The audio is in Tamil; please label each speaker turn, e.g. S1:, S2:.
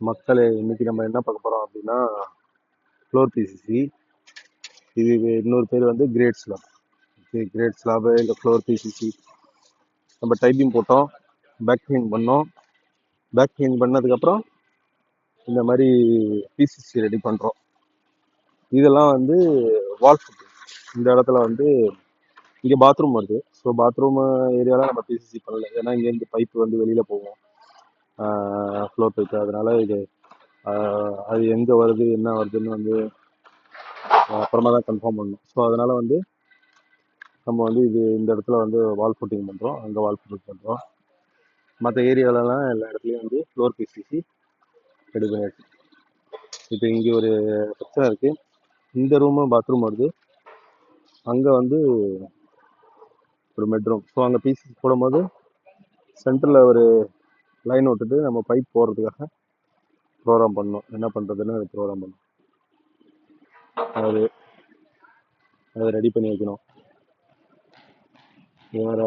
S1: மக்களே, இன்னைக்கு நம்ம என்ன பார்க்க போறோம் அப்படின்னா, ஃப்ளோர் பிசிசி. இது இன்னொரு பேர் வந்து கிரேட் ஸ்லாப். கிரேட் ஸ்லாப் இல்லை ஃப்ளோர் பிசிசி. நம்ம டைப்பிங் போட்டோம், பேக் கிளீன் பண்ணோம். பேக் கிளீன் பண்ணதுக்கப்புறம் இந்த மாதிரி பிசிசி ரெடி பண்ணுறோம். இதெல்லாம் வந்து வால் ஃபுட்டிங். இந்த இடத்துல வந்து இங்கே பாத்ரூம் வருது. ஸோ பாத்ரூம் ஏரியாவில் நம்ம பிசிசி பண்ணல, ஏன்னா இங்கேருந்து பைப்பு வந்து வெளியில் போகும், ஃப்ளோர் பைப்பு. அதனால இது அது எங்கே வருது என்ன வருதுன்னு வந்து அப்புறமா தான் கன்ஃபார்ம் பண்ணணும். ஸோ அதனால் வந்து நம்ம வந்து இந்த இடத்துல வந்து வால் ஃபுட்டிங் பண்ணுறோம், அங்கே வால் ஃபுட்டிங் பண்ணுறோம். மற்ற ஏரியாவிலலாம் எல்லா இடத்துலையும் வந்து ஃப்ளோர் பிசிசி ரெடி பண்ணியாச்சு. இப்போ இங்கே ஒரு பிரச்சனை இருக்குது. இந்த ரூமு பாத்ரூம் வருது, அங்கே வந்து ஒரு பெட்ரூம். ஸோ அங்கே பிசிசி போடும்போது சென்டரில் ஒரு லைன் விட்டுட்டு நம்ம பைப் போடுறதுக்காக ப்ரோக்ராம் பண்ணணும். என்ன பண்ணுறதுன்னு ப்ரோக்ராம் பண்ணணும். அதை ரெடி பண்ணி வைக்கணும். வேறு